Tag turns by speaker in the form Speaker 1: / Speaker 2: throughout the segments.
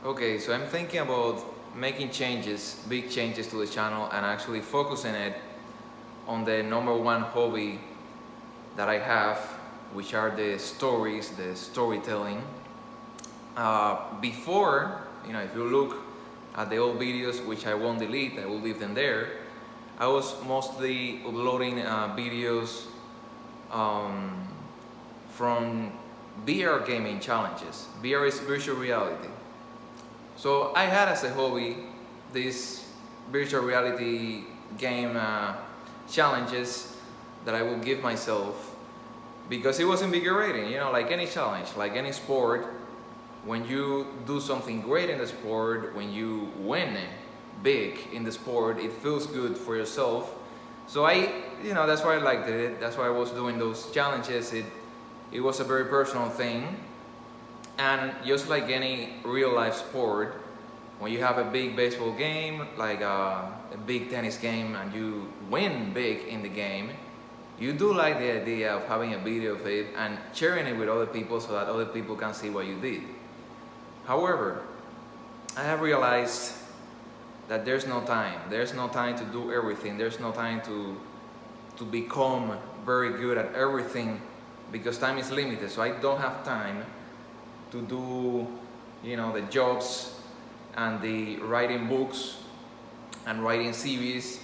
Speaker 1: Okay, so I'm thinking about making changes, big changes to the channel, and actually focusing it on the number one hobby that I have, which are the stories, the storytelling. Before, if you look at the old videos, which I won't delete, I will leave them there, I was mostly uploading videos from VR gaming challenges. VR is virtual reality. So I had as a hobby these virtual reality game challenges that I would give myself because it was invigorating, like any challenge, like any sport. When you do something great in the sport, when you win big in the sport, it feels good for yourself. So that's why I liked it. That's why I was doing those challenges. It was a very personal thing. And just like any real life sport, when you have a big baseball game, like a big tennis game, and you win big in the game, you do like the idea of having a video of it and sharing it with other people so that other people can see what you did. However, I have realized that there's no time. There's no time to do everything. There's no time to become very good at everything because time is limited. So I don't have time to do, the jobs and the writing books and writing series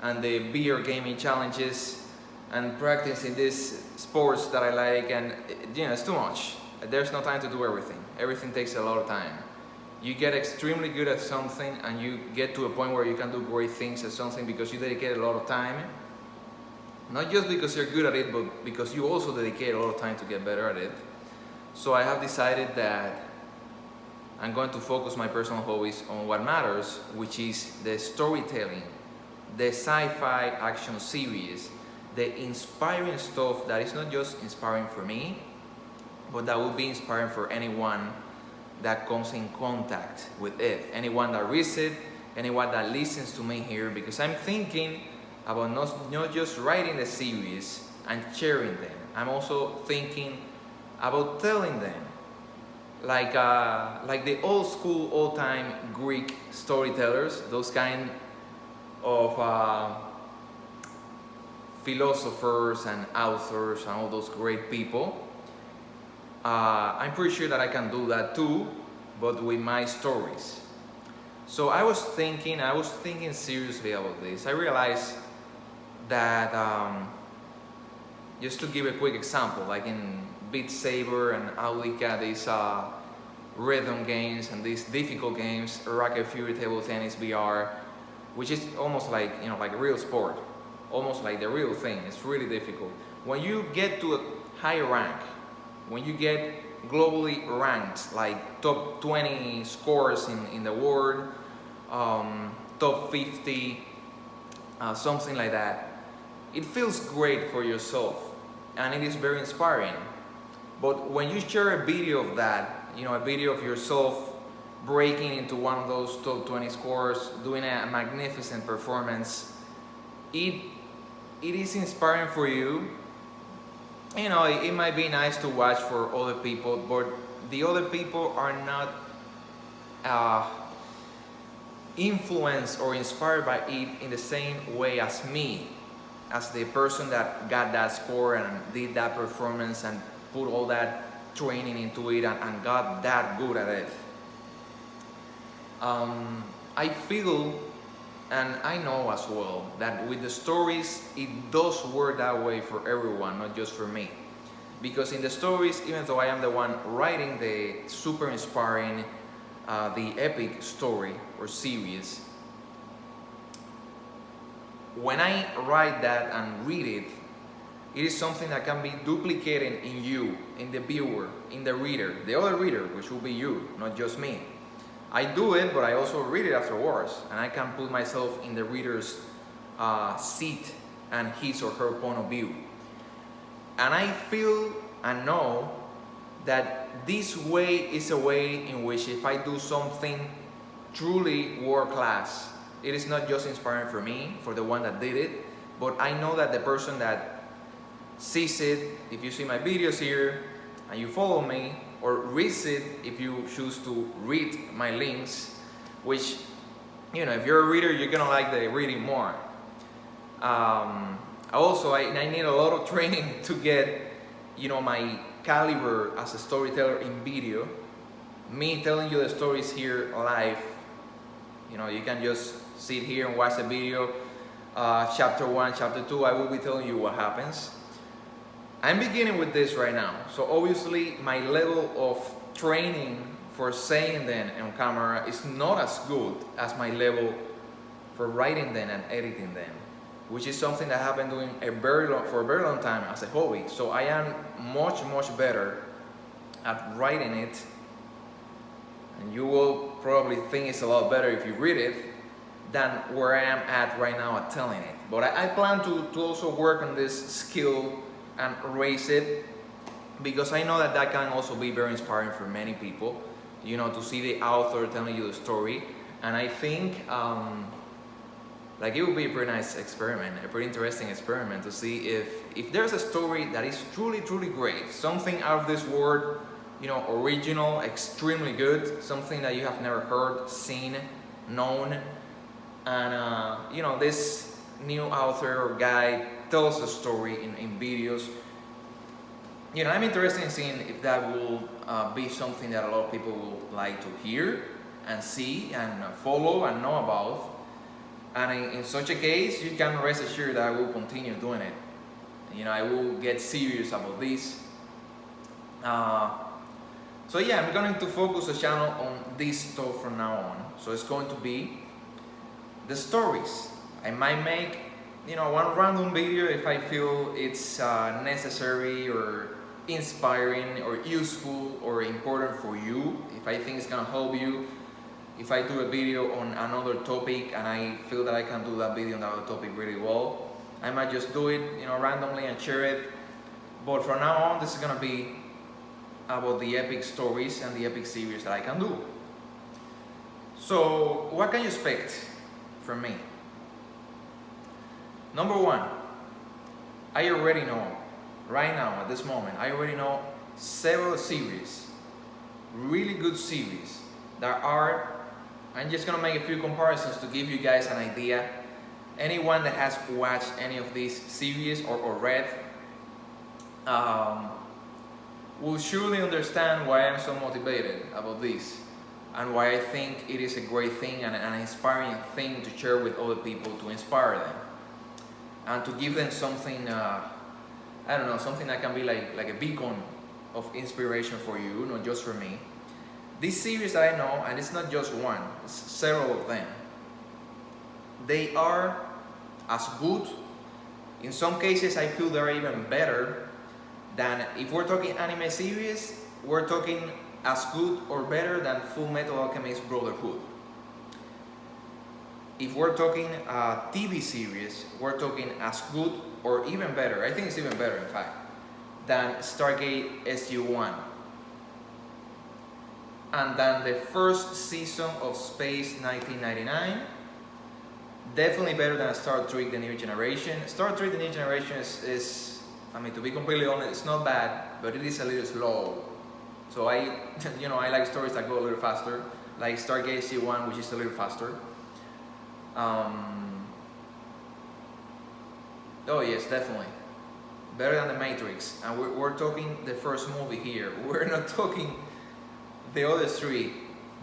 Speaker 1: and the beer gaming challenges and practicing these sports that I like, and it's too much. There's no time to do everything. Everything takes a lot of time. You get extremely good at something and you get to a point where you can do great things at something because you dedicate a lot of time. Not just because you're good at it, but because you also dedicate a lot of time to get better at it. So I have decided that I'm going to focus my personal hobbies on what matters, which is the storytelling, the sci-fi action series, the inspiring stuff that is not just inspiring for me, but that will be inspiring for anyone that comes in contact with it, anyone that reads it, anyone that listens to me here, because I'm thinking about not just writing the series and sharing them. I'm also thinking about telling them, like the old school, old time Greek storytellers, those kind of philosophers and authors and all those great people. I'm pretty sure that I can do that too, but with my stories. So I was thinking seriously about this. I realized that, just to give a quick example, like in Beat Saber and Aulica, these rhythm games and these difficult games, Racket Fury Table Tennis VR, which is almost like like a real sport, almost like the real thing. It's really difficult. When you get to a high rank, when you get globally ranked, like top 20 scores in the world, top 50, something like that, it feels great for yourself and it is very inspiring. But when you share a video of that, a video of yourself breaking into one of those top 20 scores, doing a magnificent performance, it is inspiring for you. It might be nice to watch for other people, but the other people are not influenced or inspired by it in the same way as me, as the person that got that score and did that performance and put all that training into it and got that good at it. I feel, and I know as well, that with the stories, it does work that way for everyone, not just for me. Because in the stories, even though I am the one writing the super inspiring, the epic story or series, when I write that and read it, it is something that can be duplicated in you, in the viewer, in the reader, the other reader, which will be you, not just me. I do it, but I also read it afterwards, and I can put myself in the reader's seat and his or her point of view. And I feel and know that this way is a way in which if I do something truly world class, it is not just inspiring for me, for the one that did it, but I know that the person that sees it, if you see my videos here and you follow me, or read if you choose to read my links, which, you know, if you're a reader, you're gonna like the reading more. Also, I need a lot of training to get, you know, my caliber as a storyteller in video. Me telling you the stories here live, you know, you can just sit here and watch the video. Chapter 1, chapter 2, I will be telling you what happens. I'm beginning with this right now, so obviously my level of training for saying them on camera is not as good as my level for writing them and editing them, which is something that I've been doing for a very long time as a hobby. So I am much better at writing it, and you will probably think it's a lot better if you read it than where I am at right now at telling it. But I plan to also work on this skill and raise it, because I know that can also be very inspiring for many people, you know, to see the author telling you the story. And I think like it would be a pretty nice experiment, a pretty interesting experiment to see if there's a story that is truly great, something out of this world, you know, original, extremely good, something that you have never heard, seen, known, and you know, this new author or guy tells a story in videos. You know, I'm interested in seeing if that will be something that a lot of people will like to hear and see and follow and know about. And in such a case, you can rest assured that I will continue doing it. You know, I will get serious about this. So yeah, I'm going to focus the channel on this stuff from now on. So it's going to be the stories. I might make, you know, one random video if I feel it's necessary or inspiring or useful or important for you, if I think it's gonna help you. If I do a video on another topic and I feel that I can do that video on that topic really well, I might just do it, you know, randomly and share it. But from now on, this is gonna be about the epic stories and the epic series that I can do. So what can you expect from me? Number one, I already know, right now at this moment, I already know several series, really good series that are, I'm just gonna make a few comparisons to give you guys an idea. Anyone that has watched any of these series or read will surely understand why I'm so motivated about this and why I think it is a great thing and an inspiring thing to share with other people, to inspire them and to give them something, I don't know, something that can be like a beacon of inspiration for you, not just for me. This series that I know, and it's not just one, it's several of them, they are as good. In some cases, I feel they're even better than, if we're talking anime series, we're talking as good or better than Full Metal Alchemist Brotherhood. If we're talking TV series, we're talking as good or even better, I think it's even better in fact, than Stargate SG-1. And then the first season of Space 1999, definitely better than Star Trek The New Generation. Star Trek The New Generation is, I mean, to be completely honest, it's not bad, but it is a little slow. So I like stories that go a little faster, like Stargate SG-1, which is a little faster. Oh yes, definitely. Better than The Matrix. And we're talking the first movie here. We're not talking the other three.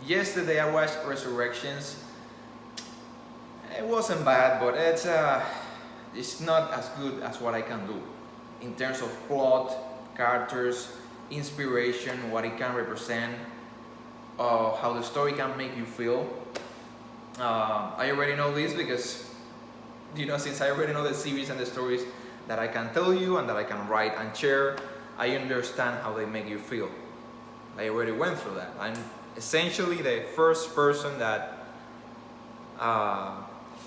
Speaker 1: Yesterday I watched Resurrections. It wasn't bad, but it's not as good as what I can do in terms of plot, characters, inspiration, what it can represent, how the story can make you feel. I already know this because, you know, since I already know the series and the stories that I can tell you and that I can write and share, I understand how they make you feel. I already went through that. I'm essentially the first person that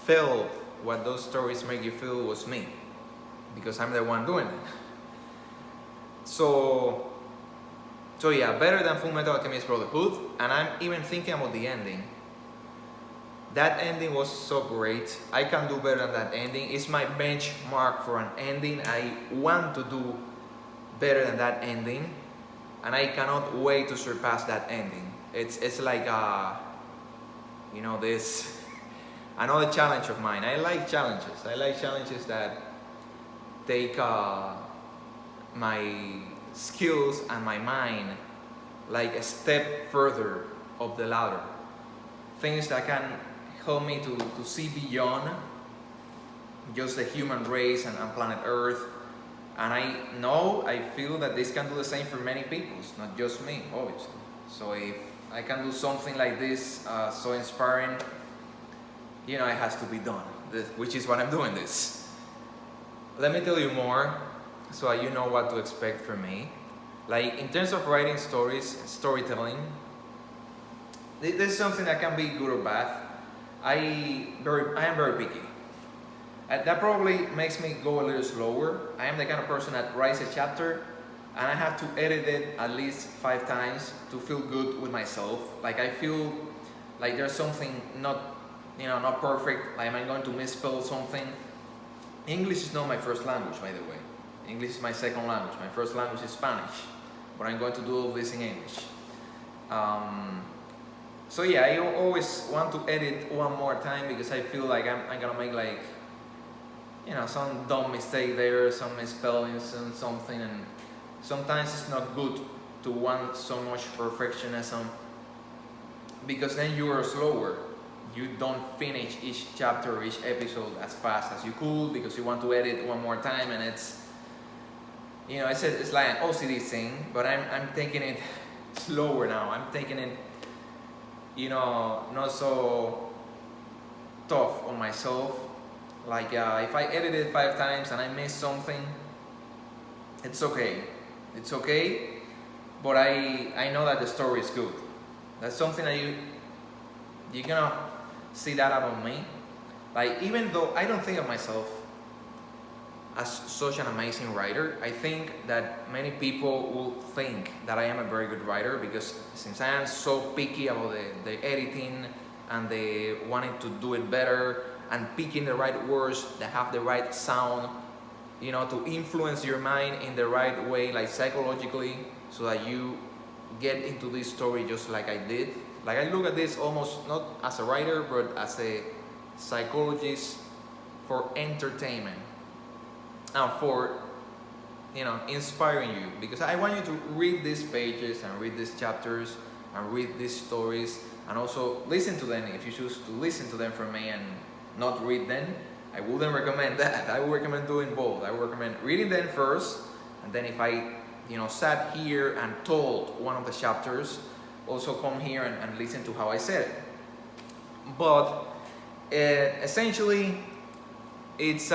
Speaker 1: felt what those stories make you feel was me, because I'm the one doing it. So yeah, better than Full Metal Alchemist Brotherhood, and I'm even thinking about the ending. That ending was so great. I can do better than that ending. It's my benchmark for an ending. I want to do better than that ending. and I cannot wait to surpass that ending. It's like this another challenge of mine. I like challenges. I like challenges that take my skills and my mind like a step further up the ladder. Things that can help me to see beyond just the human race and planet Earth. And I feel that this can do the same for many people, it's not just me, obviously. So if I can do something like this, so inspiring, it has to be done, which is what I'm doing this. Let me tell you more, so you know what to expect from me. Like, in terms of writing stories, storytelling, this is something that can be good or bad. I am very picky. That probably makes me go a little slower. I am the kind of person that writes a chapter and I have to edit it at least 5 times to feel good with myself. Like, I feel like there's something not perfect. Like, am I going to misspell something? English is not my first language, by the way. English is my second language. My first language is Spanish, but I'm going to do all this in English. So yeah, I always want to edit one more time because I feel like I'm gonna make like some dumb mistake there, some misspellings and something, and sometimes it's not good to want so much perfectionism because then you are slower. You don't finish each chapter or each episode as fast as you could because you want to edit one more time, and it's like an OCD thing, but I'm taking it slower now. I'm taking it not so tough on myself. Like, if I edit it 5 times and I miss something, it's okay. It's okay, but I know that the story is good. That's something that you're gonna see that about me. Like, even though I don't think of myself as such an amazing writer, I think that many people will think that I am a very good writer because since I am so picky about the editing and the wanting to do it better and picking the right words that have the right sound, to influence your mind in the right way, like psychologically, so that you get into this story just like I did. Like, I look at this almost not as a writer, but as a psychologist for entertainment and for inspiring you, because I want you to read these pages and read these chapters and read these stories and also listen to them if you choose to listen to them from me and not read them. I wouldn't recommend that. I would recommend doing both. I would recommend reading them first, and then if I sat here and told one of the chapters, also come here and listen to how I said it. But essentially it's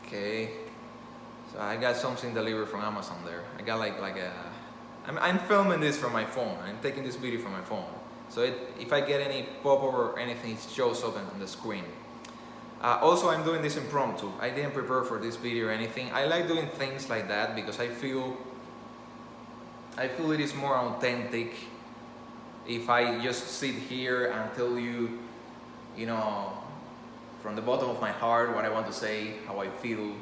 Speaker 1: okay, so I got something delivered from Amazon there. I got I'm filming this from my phone. I'm taking this video from my phone. So if I get any pop-up or anything, it shows up on the screen. Also, I'm doing this impromptu. I didn't prepare for this video or anything. I like doing things like that because I feel it is more authentic if I just sit here and tell you, from the bottom of my heart what I want to say, how I feel,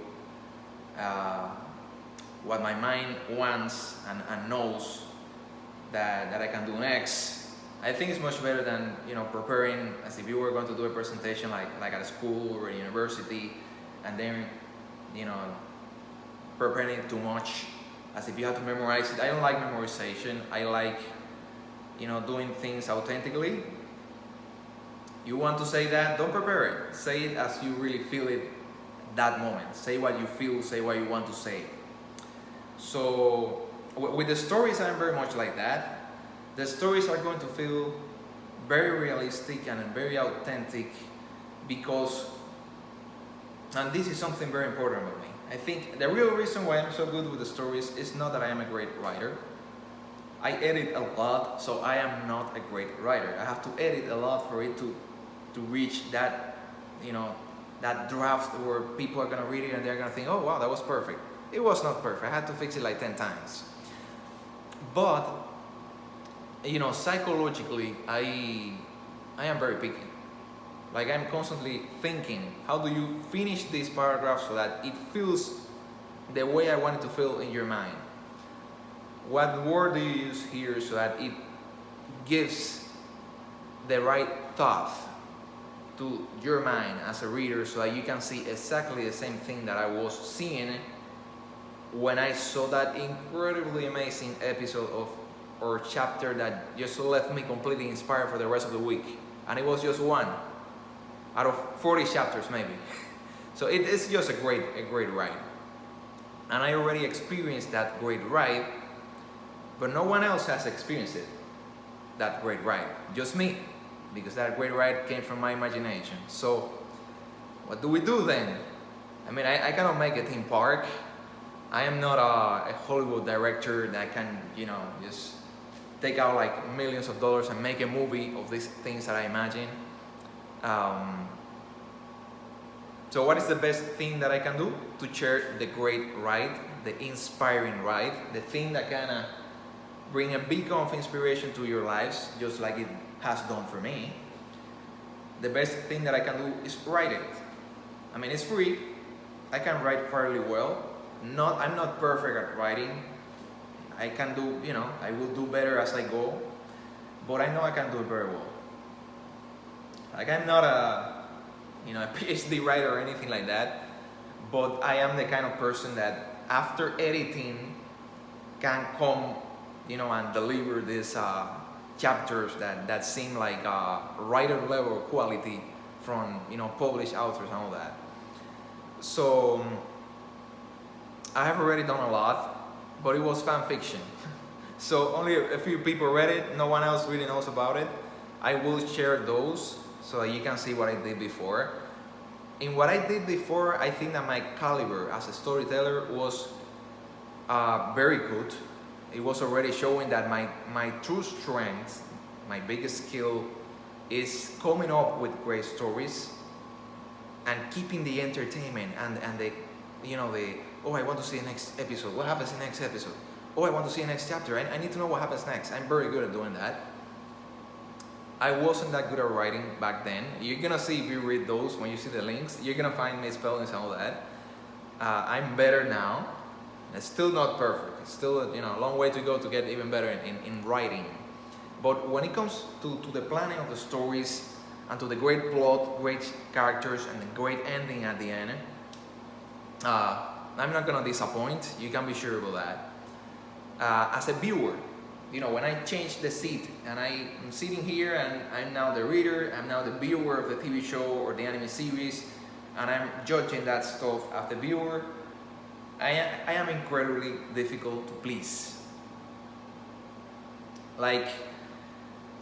Speaker 1: what my mind wants and knows that I can do next. I think it's much better than preparing as if you were going to do a presentation like at a school or a university, and then preparing it too much as if you have to memorize it. I don't like memorization. I like doing things authentically. You want to say that, don't prepare it. Say it as you really feel it that moment. Say what you feel, say what you want to say. So with the stories, I'm very much like that. The stories are going to feel very realistic and very authentic because, and this is something very important about me, I think the real reason why I'm so good with the stories is not that I am a great writer. I edit a lot, so I am not a great writer. I have to edit a lot for it to reach that, that draft where people are gonna read it and they're gonna think, oh wow, that was perfect. It was not perfect. I had to fix it like 10 times. But psychologically, I am very picky. Like, I'm constantly thinking, how do you finish this paragraph so that it feels the way I want it to feel in your mind? What word do you use here so that it gives the right thought to your mind as a reader, so that you can see exactly the same thing that I was seeing when I saw that incredibly amazing episode of or chapter that just left me completely inspired for the rest of the week. And it was just one out of 40 chapters maybe. So it's just a great ride. And I already experienced that great ride, but no one else has experienced it, that great ride, just me, because that great ride came from my imagination. So what do we do then? I mean, I cannot make a theme park. I am not a Hollywood director that can, just take out like millions of dollars and make a movie of these things that I imagine. So what is the best thing that I can do to share the great ride, the inspiring ride, the thing that can bring a beacon of inspiration to your lives, just like it has done for me? The best thing that I can do is write it. I mean, it's free. I can write fairly well. I'm not perfect at writing. I can do, I will do better as I go, but I know I can do it very well. Like, I'm not a PhD writer or anything like that, but I am the kind of person that after editing can come, and deliver these chapters that seem like writer level quality from, published authors and all that. So I have already done a lot, but it was fan fiction. So only a few people read it, no one else really knows about it. I will share those so that you can see what I did before. In what I did before, I think that my caliber as a storyteller was very good. It was already showing that my true strength, my biggest skill, is coming up with great stories and keeping the entertainment and the I want to see the next episode. What happens in the next episode? I want to see the next chapter. I need to know what happens next. I'm very good at doing that. I wasn't that good at writing back then. You're gonna see, if you read those, when you see the links, you're gonna find misspellings and all that. I'm better now. It's still not perfect. It's still a long way to go to get even better in writing. But when it comes to the planning of the stories and to the great plot, great characters, and the great ending at the end, I'm not gonna disappoint. You can be sure about that. As a viewer, when I change the seat and I'm sitting here and I'm now the reader, I'm now the viewer of the TV show or the anime series, and I'm judging that stuff as the viewer, I am incredibly difficult to please. Like,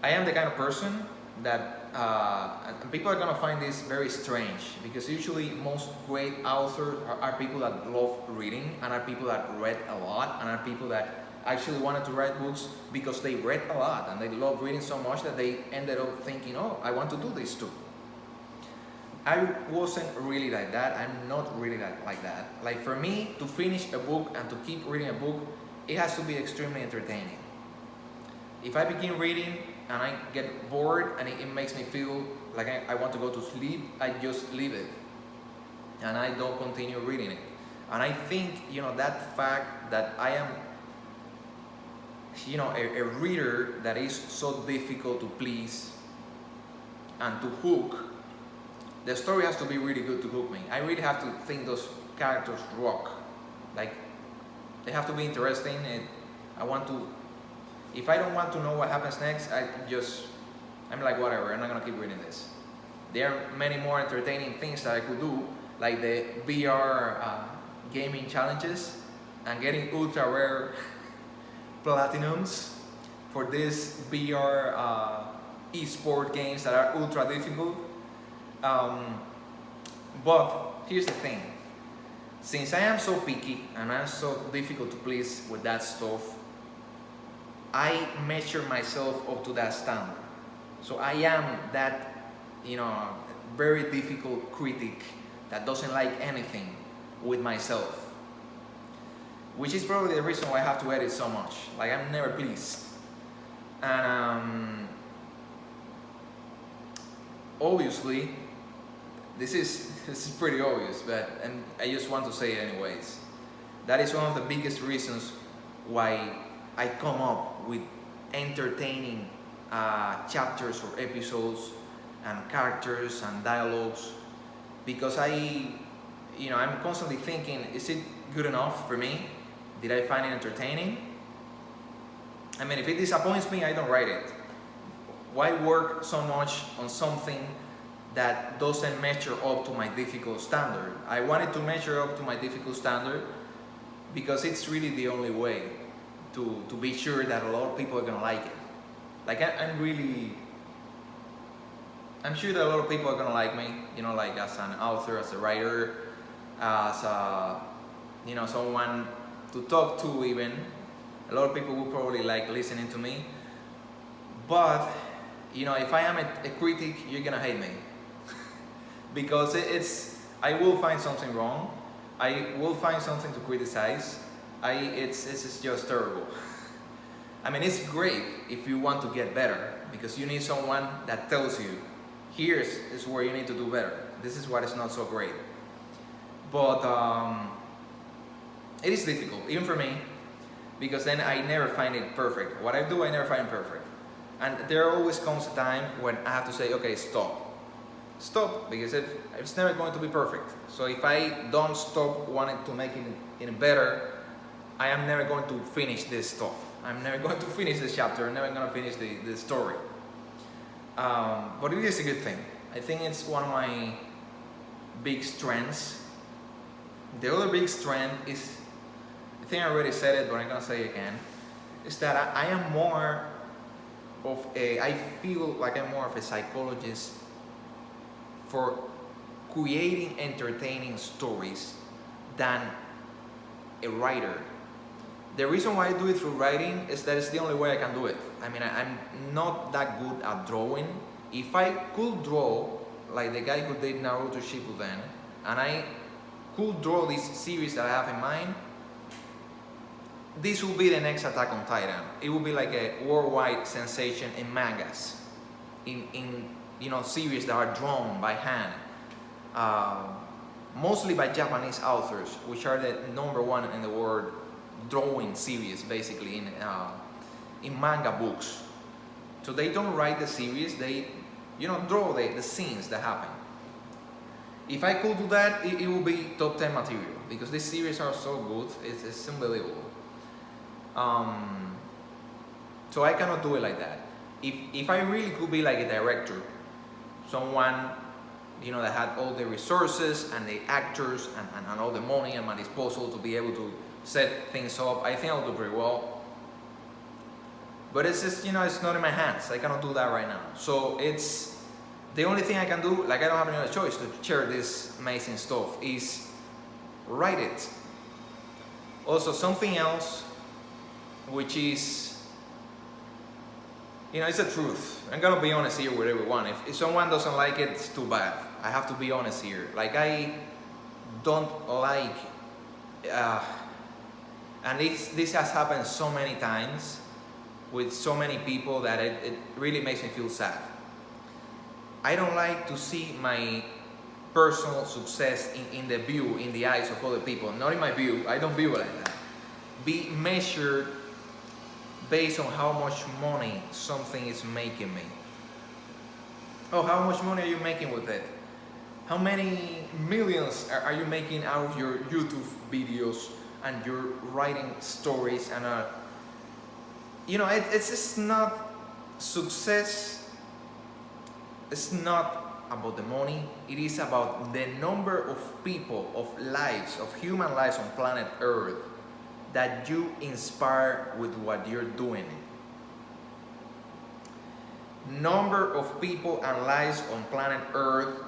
Speaker 1: I am the kind of person that and people are gonna find this very strange, because usually most great authors are people that love reading and are people that read a lot and are people that actually wanted to write books because they read a lot and they love reading so much that they ended up thinking, I want to do this too. I wasn't really like that. I'm not really like that. Like, for me to finish a book and to keep reading a book, it has to be extremely entertaining. If I begin reading and I get bored and it makes me feel like I want to go to sleep, I just leave it and I don't continue reading it. And I think, that fact that I am a reader that is so difficult to please and to hook, the story has to be really good to hook me. I really have to think those characters rock. Like, they have to be interesting, and if I don't want to know what happens next, I'm like, whatever, I'm not gonna keep reading this. There are many more entertaining things that I could do, like the VR gaming challenges and getting ultra rare platinums for these VR esport games that are ultra difficult. But here's the thing. Since I am so picky and I'm so difficult to please with that stuff, I measure myself up to that standard. So I am that, very difficult critic that doesn't like anything with myself. Which is probably the reason why I have to edit so much. Like, I'm never pleased. And obviously, this is pretty obvious, but I just want to say it anyways. That is one of the biggest reasons why I come up with entertaining chapters or episodes and characters and dialogues, because I'm constantly thinking, is it good enough for me? Did I find it entertaining? I mean, if it disappoints me, I don't write it. Why work so much on something that doesn't measure up to my difficult standard? I wanted to measure up to my difficult standard because it's really the only way to be sure that a lot of people are gonna like it. Like I'm sure that a lot of people are gonna like me, like as an author, as a writer, as someone to talk to even. A lot of people will probably like listening to me. But, if I am a critic, you're gonna hate me. Because I will find something wrong. I will find something to criticize. It's just terrible. I mean, it's great if you want to get better, because you need someone that tells you, here's where you need to do better. This is what is not so great. But it is difficult, even for me, because then I never find it perfect. What I do, I never find perfect. And there always comes a time when I have to say, okay, stop. Stop, because it's never going to be perfect. So if I don't stop wanting to make it better, I am never going to finish this stuff. I'm never going to finish this chapter. I'm never going to finish the story. But it is a good thing. I think it's one of my big strengths. The other big strength is, I think I already said it, but I'm going to say it again, is that I am more of I feel like I'm more of a psychologist for creating entertaining stories than a writer. The reason why I do it through writing is that it's the only way I can do it. I mean, I'm not that good at drawing. If I could draw like the guy who did Naruto Shippuden, and I could draw this series that I have in mind, this will be the next Attack on Titan. It will be like a worldwide sensation in mangas, in series that are drawn by hand, mostly by Japanese authors, which are the #1 in the world drawing series, basically in manga books. So they don't write the series, they draw the scenes that happen. If I could do that, it would be top 10 material, because these series are so good, it's unbelievable. So I cannot do it like that. If I really could be like a director, someone that had all the resources and the actors and all the money at my disposal to be able to set things up, I think I'll do pretty well. But it's just, it's not in my hands. I cannot do that right now. So it's the only thing I can do, like I don't have any other choice to share this amazing stuff, is write it. Also, something else, which is, it's the truth. I'm gonna be honest here with everyone. If someone doesn't like it, it's too bad. I have to be honest here. Like, I don't like, and this has happened so many times with so many people that it really makes me feel sad. I don't like to see my personal success in the eyes of other people. Not in my view, I don't view it like that. Be measured based on how much money something is making me. Oh, how much money are you making with it? How many millions are you making out of your YouTube videos and your writing stories? And it's just not success. It's not about the money. It is about the number of people, of lives, of human lives on planet Earth that you inspire with what you're doing. Number of people and lives on planet Earth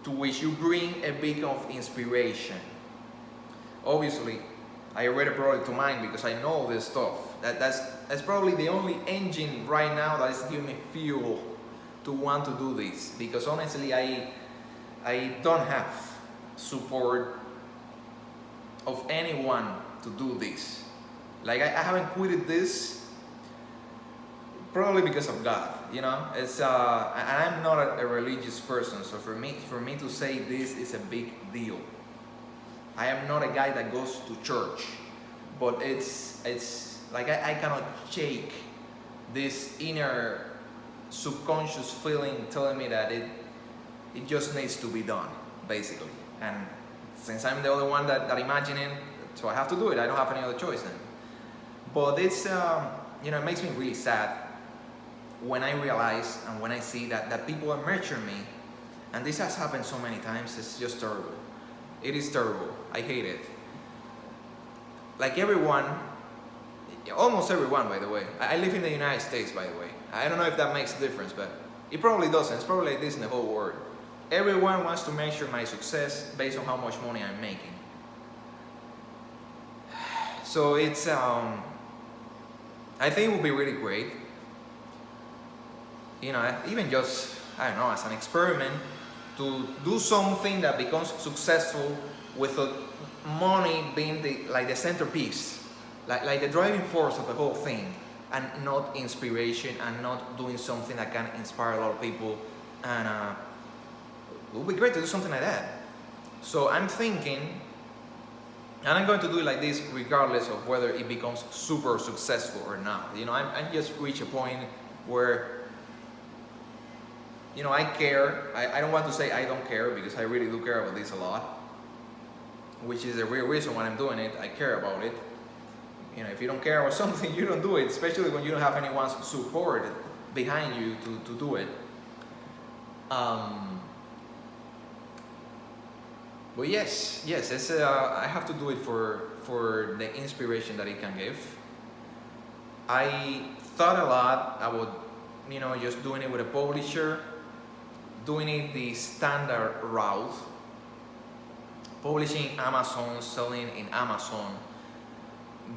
Speaker 1: to which you bring a beacon of inspiration. Obviously, I already brought it to mind because I know this stuff. That's probably the only engine right now that is giving me fuel to want to do this. Because honestly, I don't have support of anyone to do this. Like, I haven't quitted this probably because of God. It's and I'm not a religious person, so for me to say this is a big deal. I am not a guy that goes to church, but it's like I cannot shake this inner subconscious feeling telling me that it just needs to be done, basically. And since I'm the only one that imagining, so I have to do it. I don't have any other choice then. But it's you know, it makes me really sad when I realize and when I see that people are measuring me, and this has happened so many times. It's just terrible. It is terrible. I hate it. Like everyone, almost everyone, by the way. I live in the United States, by the way. I don't know if that makes a difference, but it probably doesn't. It's probably like this in the whole world. Everyone wants to measure my success based on how much money I'm making. So it's, I think it would be really great, you know, even just, I don't know, as an experiment, to do something that becomes successful with money being the centerpiece, like the driving force of the whole thing, and not inspiration, and not doing something that can inspire a lot of people. And it would be great to do something like that. So I'm thinking, and I'm going to do it like this regardless of whether it becomes super successful or not. You know, I just reach a point where, you know, I care. I don't want to say I don't care, because I really do care about this a lot, which is the real reason why I'm doing it. I care about it. You know, if you don't care about something, you don't do it, especially when you don't have anyone's support behind you to do it. But yes, it's, I have to do it for the inspiration that it can give. I thought a lot about, you know, just doing it with a publisher, doing it the standard route, publishing Amazon, selling in Amazon.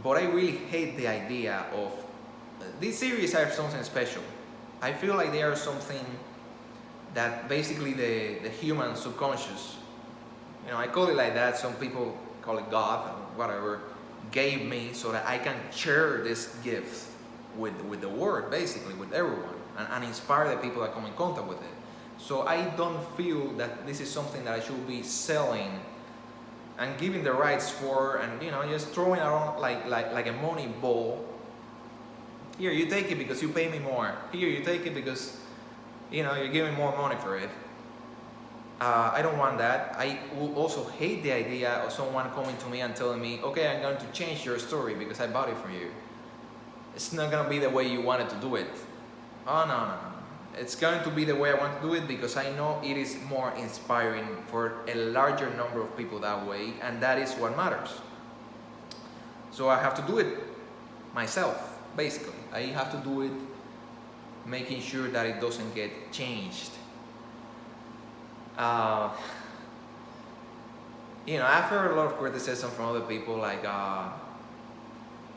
Speaker 1: But I really hate the idea of these series are something special. I feel like they are something that basically the human subconscious, you know, I call it like that, some people call it God, whatever, gave me so that I can share this gift with the world, basically, with everyone, and inspire the people that come in contact with it. So I don't feel that this is something that I should be selling and giving the rights for, and, you know, just throwing around like a money ball. Here, you take it because you pay me more. Here, you take it because, you know, you're giving more money for it. I don't want that. I will also hate the idea of someone coming to me and telling me, okay, I'm going to change your story because I bought it for you. It's not going to be the way you wanted to do it. Oh, no. It's going to be the way I want to do it, because I know it is more inspiring for a larger number of people that way, and that is what matters. So I have to do it myself, basically. I have to do it making sure that it doesn't get changed. You know, I've heard a lot of criticism from other people, like, I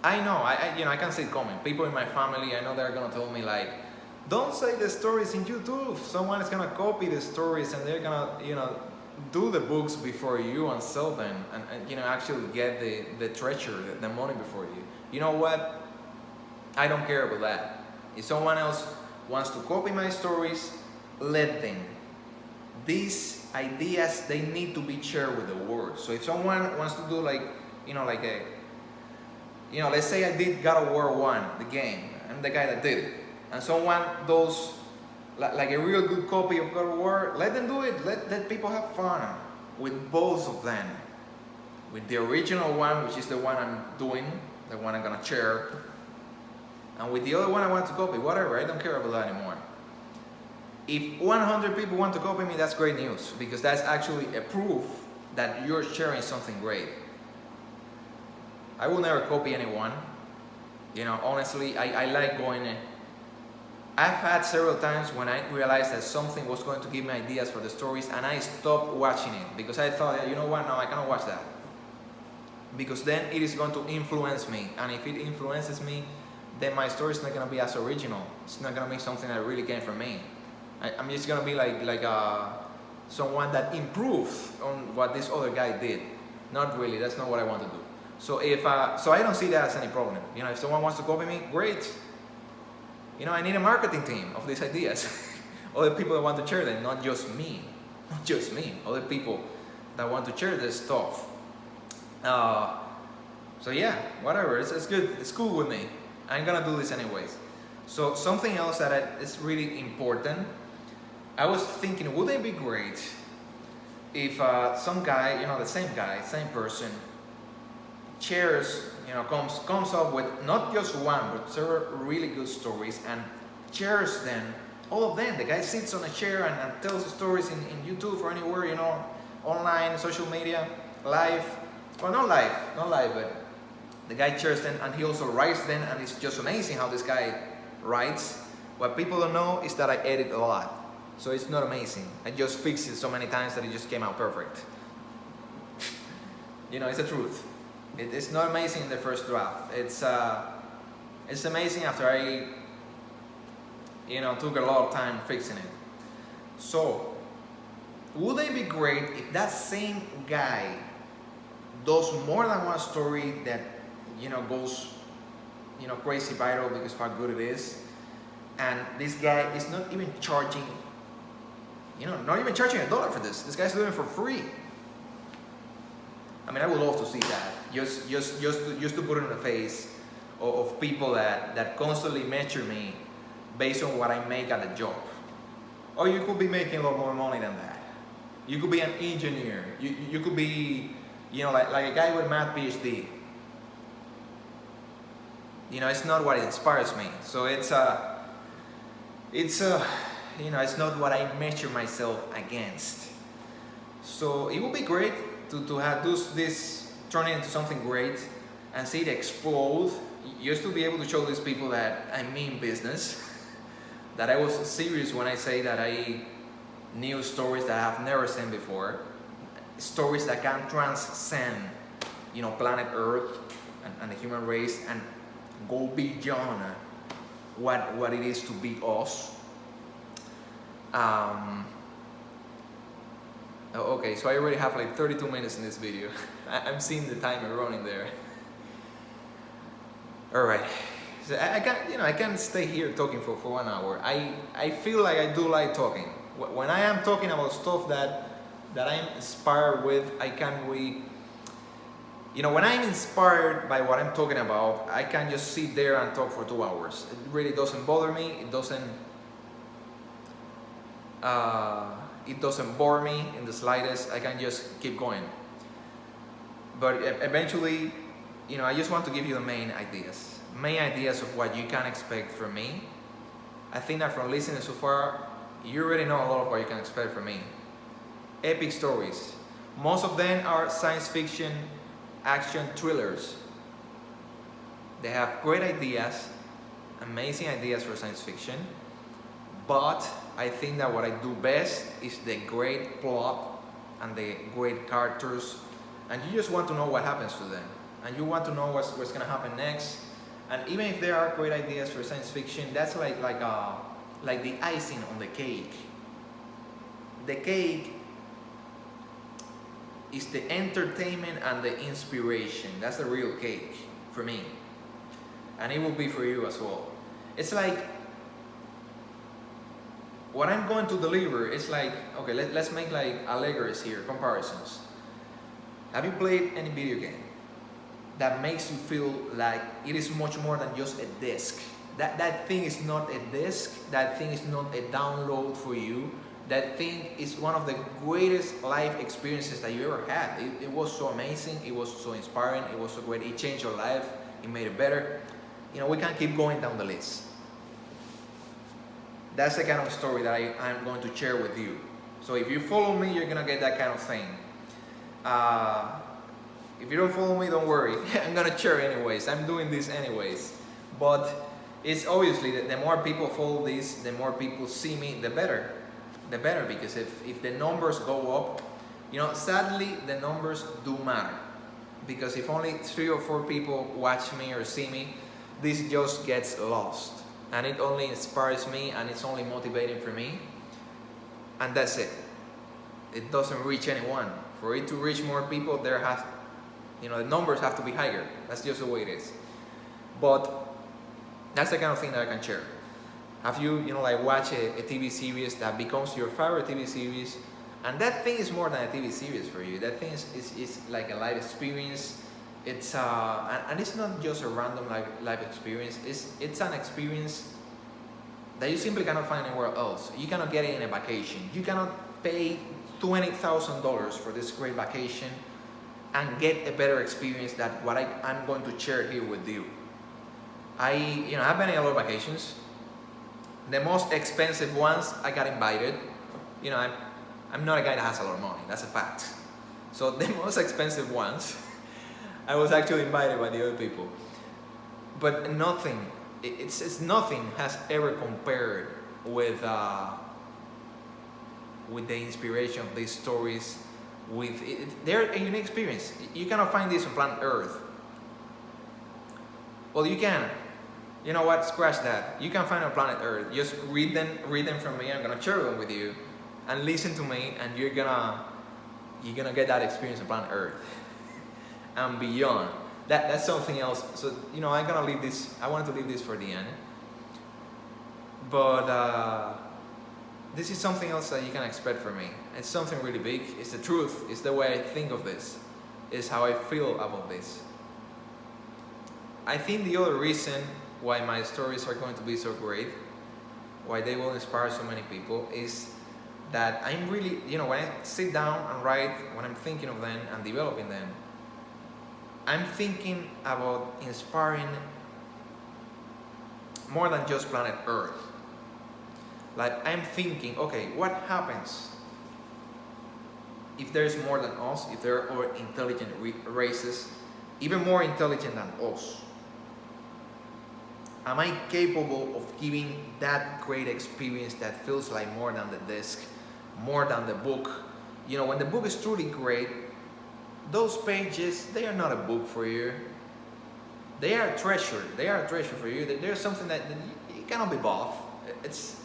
Speaker 1: know, you know, I can see it coming. People in my family, I know they're gonna tell me, like, don't say the stories in YouTube. Someone is gonna copy the stories and they're gonna, you know, do the books before you and sell them, and you know, actually get the treasure, the money before you. You know what? I don't care about that. If someone else wants to copy my stories, let them. These ideas, they need to be shared with the world. So if someone wants to do like, you know, like a, you know, let's say I did God of War 1, the game, I'm the guy that did it, and someone does like a real good copy of God of War, let them do it. Let people have fun with both of them. With the original one, which is the one I'm doing, the one I'm gonna share, and with the other one I want to copy, whatever, I don't care about that anymore. If 100 people want to copy me, that's great news, because that's actually a proof that you're sharing something great. I will never copy anyone. You know, honestly, I like going in. I've had several times when I realized that something was going to give me ideas for the stories, and I stopped watching it because I thought, you know what, no, I cannot watch that. Because then it is going to influence me, and if it influences me, then my story is not going to be as original. It's not going to be something that really came from me. I'm just going to be like someone that improves on what this other guy did. Not really, that's not what I want to do. So so I don't see that as any problem. You know, if someone wants to copy me, great. You know, I need a marketing team of these ideas. Other people that want to share them, not just me. Not just me. Other people that want to share this stuff. So yeah, whatever, it's good, it's cool with me. I'm gonna do this anyways. So something else that is really important, I was thinking, would it be great if some guy, the same guy, same person, shares, comes up with not just one, but several really good stories and shares them, all of them. The guy sits on a chair and tells stories in YouTube or anywhere, online, social media, live, well, not live, but the guy shares them and he also writes them, and it's just amazing how this guy writes. What people don't know is that I edit a lot. So it's not amazing. I just fixed it so many times that it just came out perfect. It's the truth. It's not amazing in the first draft. It's amazing after I, took a lot of time fixing it. So, would it be great if that same guy does more than one story that, goes, crazy viral because of how good it is, and this guy is not even charging, not even charging $1 for this. This guy's doing it for free. I mean, I would love to see that. Just to put it in the face of people that constantly measure me based on what I make at the job. Or you could be making a lot more money than that. You could be an engineer. You could be, like a guy with a math PhD. It's not what inspires me. So it's not what I measure myself against. So it would be great to have this turn into something great and see it explode. Just to be able to show these people that I mean business, that I was serious when I say that I knew stories that I have never seen before, stories that can transcend, planet Earth and the human race and go beyond what it is to be us. Okay, so I already have like 32 minutes in this video. I'm seeing the timer running there. All right, so I can't stay here talking for 1 hour. I feel like I do like talking. When I am talking about stuff that I'm inspired with, I can really, when I'm inspired by what I'm talking about, I can just sit there and talk for 2 hours. It really doesn't bother me. It doesn't bore me in the slightest. I can just keep going. But eventually, I just want to give you the main ideas of what you can expect from me. I think that from listening so far, you already know a lot of what you can expect from me. Epic stories. Most of them are science fiction, action thrillers. They have great ideas, amazing ideas for science fiction, but I think that what I do best is the great plot and the great characters, and you just want to know what happens to them, and you want to know what's going to happen next. And even if there are great ideas for science fiction, that's like the icing on the cake. The cake is the entertainment and the inspiration. That's the real cake for me, and it will be for you as well. It's like what I'm going to deliver is like, okay, let's make like allegories here, comparisons. Have you played any video game that makes you feel like it is much more than just a disc? That thing is not a disc, that thing is not a download for you. That thing is one of the greatest life experiences that you ever had. It was so amazing, it was so inspiring, it was so great, it changed your life, it made it better. We can keep going down the list. That's the kind of story that I'm going to share with you. So if you follow me, you're gonna get that kind of thing. If you don't follow me, don't worry. I'm gonna share anyways. I'm doing this anyways. But it's obviously that the more people follow this, the more people see me, the better. The better, because if the numbers go up, sadly the numbers do matter. Because if only 3 or 4 people watch me or see me, this just gets lost. And it only inspires me, and it's only motivating for me, and that's it. It doesn't reach anyone. For it to reach more people, the numbers have to be higher. That's just the way it is. But that's the kind of thing that I can share. Have you, watch a TV series that becomes your favorite TV series, and that thing is more than a TV series for you. That thing is like a life experience. It's and it's not just a random life experience. It's an experience that you simply cannot find anywhere else. You cannot get it in a vacation. You cannot pay $20,000 for this great vacation and get a better experience than what I'm going to share here with you. I've been in a lot of vacations. The most expensive ones, I got invited. I'm not a guy that has a lot of money. That's a fact. So the most expensive ones, I was actually invited by the other people. But nothing, nothing has ever compared with the inspiration of these stories. They're a unique experience. You cannot find this on planet Earth. Well, you can. You know what? Scratch that. You can find on planet Earth. Just read them from me. I'm gonna share them with you, and listen to me, and you're gonna get that experience on planet Earth and beyond. That's something else. So I'm gonna leave this. I wanted to leave this for the end, but this is something else that you can expect from me. It's something really big. It's the truth. It's the way I think of this. It's how I feel about this. I think the other reason why my stories are going to be so great, why they will inspire so many people, is that I'm really, when I sit down and write, when I'm thinking of them and developing them, I'm thinking about inspiring more than just planet Earth. Like, I'm thinking, okay, what happens if there's more than us, if there are intelligent races, even more intelligent than us? Am I capable of giving that great experience that feels like more than the disc, more than the book? When the book is truly great, those pages, they are not a book for you. They are a treasure. They are a treasure for you. There's something that you cannot be bought. It's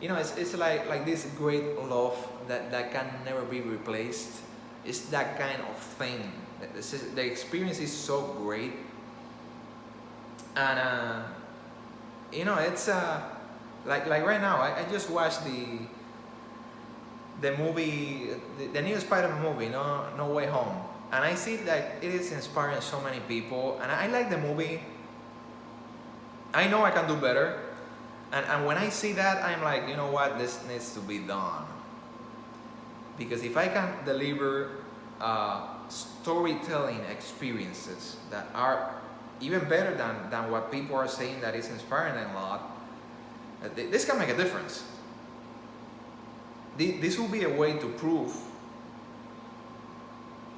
Speaker 1: like this great love that can never be replaced. It's that kind of thing. The experience is so great. And it's like right now I just watched the movie, the new Spider-Man movie, No Way Home, and I see that it is inspiring so many people, and I like the movie. I know I can do better, and when I see that, I'm like, you know what, this needs to be done, because if I can deliver storytelling experiences that are even better than what people are saying that is inspiring them a lot, this can make a difference. This will be a way to prove,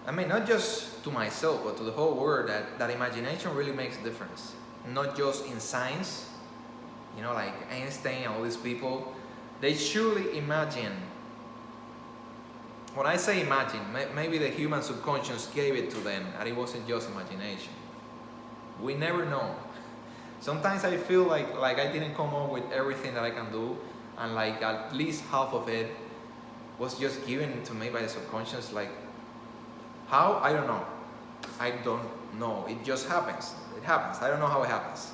Speaker 1: not just to myself, but to the whole world, that imagination really makes a difference. Not just in science, like Einstein and all these people, they surely imagine. When I say imagine, maybe the human subconscious gave it to them, and it wasn't just imagination. We never know. Sometimes I feel like I didn't come up with everything that I can do, and like at least half of it was just given to me by the subconscious. Like, how? I don't know. It just happens. It happens. I don't know how it happens.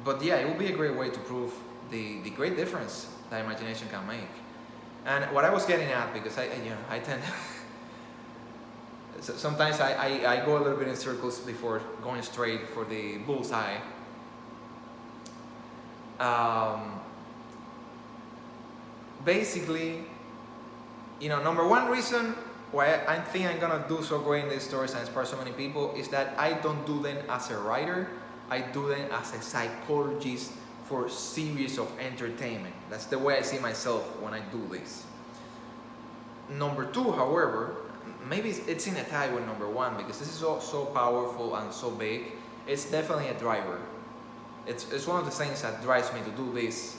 Speaker 1: But yeah, it will be a great way to prove the great difference that imagination can make. And what I was getting at, because I tend sometimes I go a little bit in circles before going straight for the bullseye. Basically, number one reason why I think I'm gonna do so great in these stories and inspire so many people is that I don't do them as a writer. I do them as a psychologist for series of entertainment. That's the way I see myself when I do this. Number two, however, maybe it's in a tie with number one, because this is so powerful and so big. It's definitely a driver. It's one of the things that drives me to do this.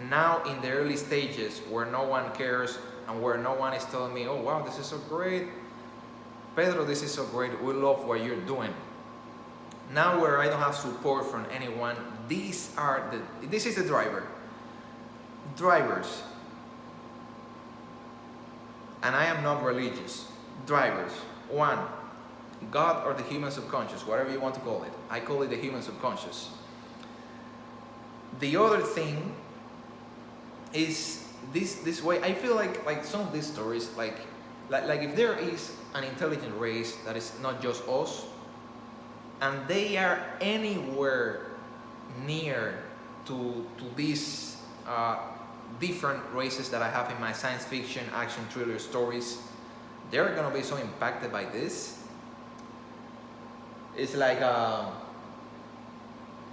Speaker 1: Now in the early stages where no one cares and where no one is telling me, oh wow, this is so great, Pedro, this is so great, we love what you're doing. Now where I don't have support from anyone, this is the driver. Drivers. And I am not religious. Drivers. One, God or the human subconscious, whatever you want to call it. I call it the human subconscious. The other thing is this way. I feel like some of these stories, like Like if there is an intelligent race that is not just us, and they are anywhere near to these different races that I have in my science fiction, action, thriller stories, they're gonna be so impacted by this. It's like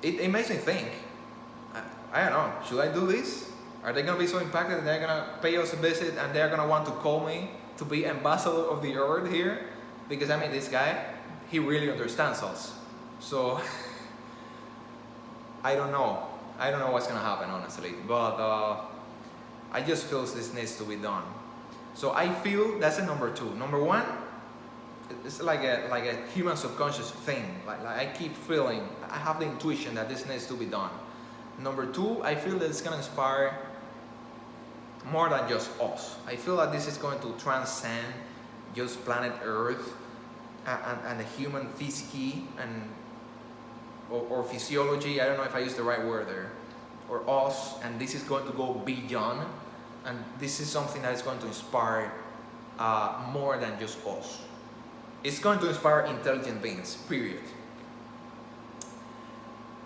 Speaker 1: it makes me think. I don't know. Should I do this? Are they gonna be so impacted that they're gonna pay us a visit and they're gonna want to call me to be ambassador of the earth here? Because I mean, this guy, he really understands us. So I don't know. I don't know what's gonna happen, honestly. But I just feel this needs to be done. So I feel that's a number two. Number one, it's like a human subconscious thing. Like I keep feeling, I have the intuition that this needs to be done. Number two, I feel that it's gonna inspire more than just us. I feel that this is going to transcend just planet Earth and the human psyche and or physiology. I don't know if I use the right word there, or us, and this is going to go beyond, and this is something that is going to inspire more than just us. It's going to inspire intelligent beings, period.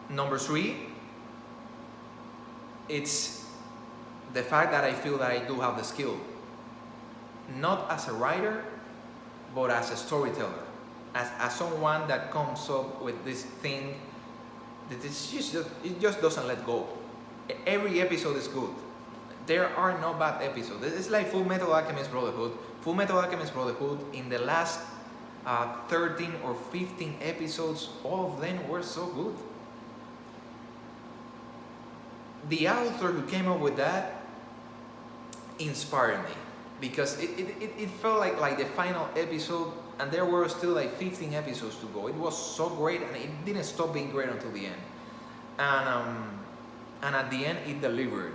Speaker 1: Number three, it's the fact that I feel that I do have the skill, not as a writer, but as a storyteller, as someone that comes up with this thing that it just doesn't let go. Every episode is good. There are no bad episodes. It's like Full Metal Alchemist Brotherhood. Full Metal Alchemist Brotherhood, in the last 13 or 15 episodes, all of them were so good. The author who came up with that inspired me, because it felt like the final episode, and there were still like 15 episodes to go. It was so great, and it didn't stop being great until the end. And at the end, it delivered.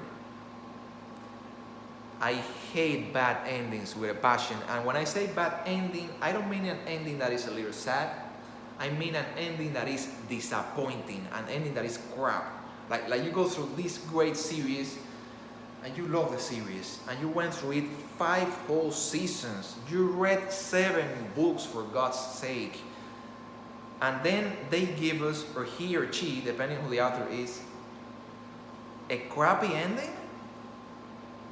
Speaker 1: I hate bad endings with a passion, and when I say bad ending, I don't mean an ending that is a little sad. I mean an ending that is disappointing, an ending that is crap. Like you go through this great series, and you love the series, and you went through it 5 whole seasons. You read 7 books, for God's sake. And then they give us, or he or she, depending who the author is, a crappy ending?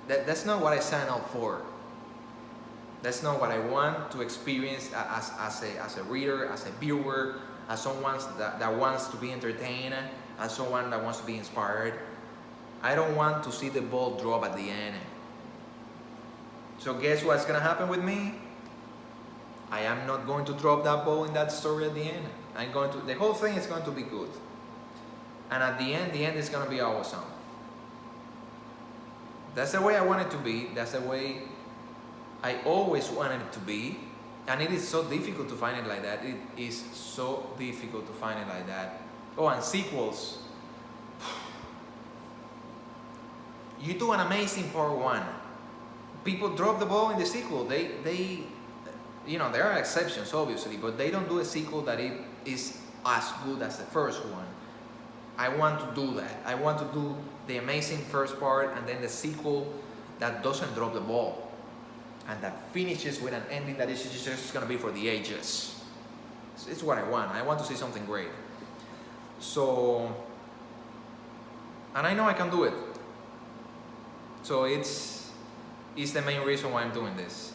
Speaker 1: That's not what I signed up for. That's not what I want to experience as a reader, as a viewer, as someone that wants to be entertained, as someone that wants to be inspired. I don't want to see the ball drop at the end. So guess what's gonna happen with me? I am not going to drop that ball in that story at the end. The whole thing is going to be good. And at the end is gonna be awesome. That's the way I want it to be. That's the way I always wanted it to be. And it is so difficult to find it like that. It is so difficult to find it like that. Oh, and sequels. You do an amazing part 1. People drop the ball in the sequel. They you know, there are exceptions obviously, but they don't do a sequel that it is as good as the first one. I want to do that. I want to do the amazing first part and then the sequel that doesn't drop the ball and that finishes with an ending that is just gonna be for the ages. It's what I want. I want to see something great. So, and I know I can do it. So it's the main reason why I'm doing this.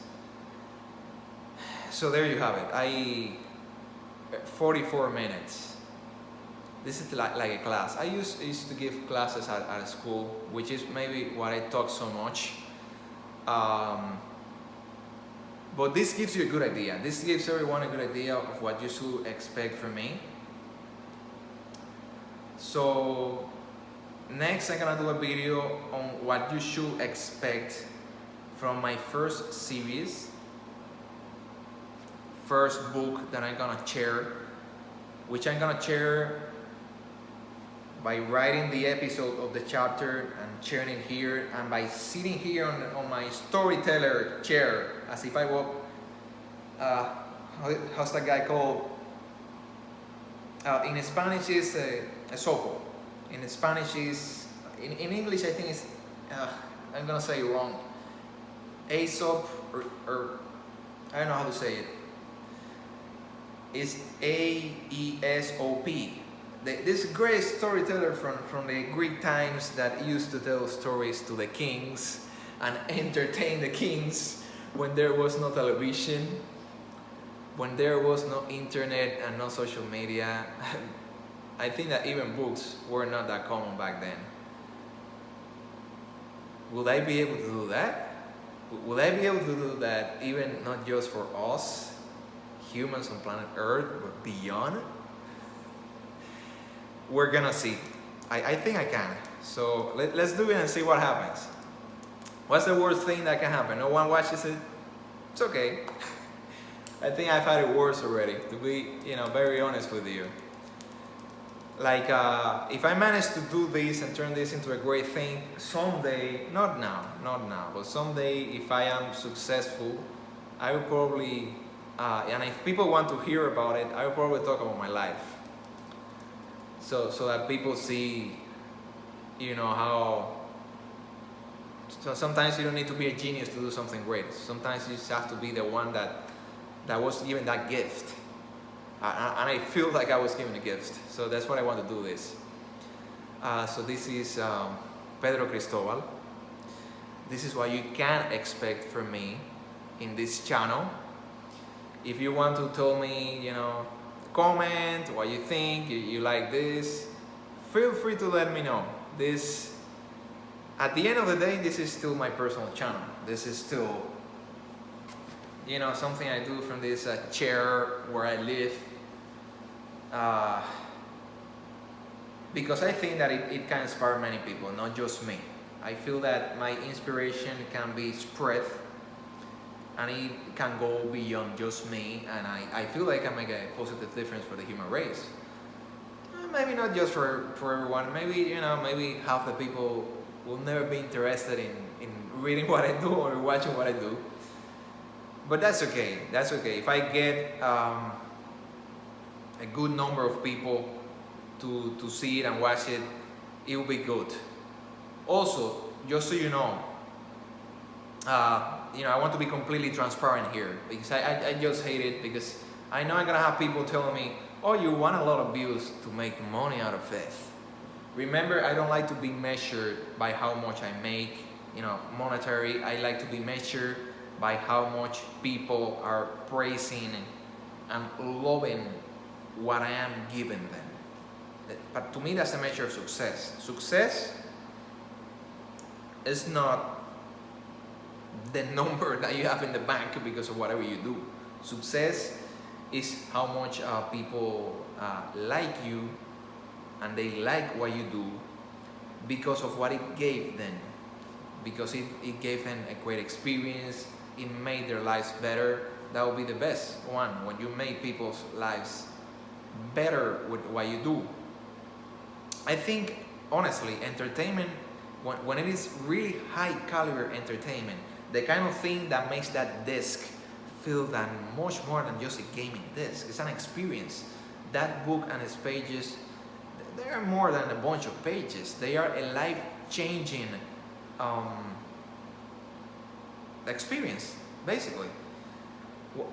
Speaker 1: So there you have it. 44 minutes. This is like a class. I used to give classes at school, which is maybe why I talk so much. But this gives you a good idea. This gives everyone a good idea of what you should expect from me. So next I'm gonna do a video on what you should expect from my first series, first book that I'm gonna share, which I'm gonna share by writing the episode of the chapter and sharing it here, and by sitting here on my storyteller chair as if I were, how's that guy called? In Spanish is a sopo. In Spanish is, in English I think it's, I'm gonna say it wrong. Aesop or I don't know how to say it. It's Aesop. This great storyteller from the Greek times that used to tell stories to the kings and entertain the kings when there was no television, when there was no internet and no social media. I think that even books were not that common back then. Will I be able to do that? Will I be able to do that even not just for us, humans on planet Earth, but beyond? We're gonna see. I think I can. So let's do it and see what happens. What's the worst thing that can happen? No one watches it? It's okay. I think I've had it worse already, to be, very honest with you. Like, if I manage to do this and turn this into a great thing, someday, not now, but someday if I am successful, I will probably, and if people want to hear about it, I will probably talk about my life. So that people see, how, so sometimes you don't need to be a genius to do something great. Sometimes you just have to be the one that was given that gift. And I feel like I was given a gift, so that's what I want to do this. So this is Pedro Cristobal. This is what you can expect from me in this channel. If you want to tell me, comment what you think, you like this, feel free to let me know. This, at the end of the day, this is still my personal channel. This is still, something I do from this chair where I live. Because I think that it can inspire many people, not just me. I feel that my inspiration can be spread and it can go beyond just me, and I feel like I can make a positive difference for the human race. Maybe not just for everyone, maybe half the people will never be interested in reading what I do or watching what I do. But that's okay, If I get a good number of people to see it and watch it, it will be good. Also, just so you know, I want to be completely transparent here, because I just hate it, because I know I'm gonna have people telling me, oh, you want a lot of views to make money out of it. Remember, I don't like to be measured by how much I make, monetary. I like to be measured by how much people are praising and loving what I am giving them. But to me, that's a measure of success. Success is not the number that you have in the bank because of whatever you do. Success is how much people like you, and they like what you do because of what it gave them, because it gave them a great experience, it made their lives better. That would be the best one, when you make people's lives better with what you do. I think, honestly, entertainment, when it is really high caliber entertainment, the kind of thing that makes that disc feel that much more than just a gaming disc. It's an experience. That book and its pages, they are more than a bunch of pages. They are a life-changing experience, basically.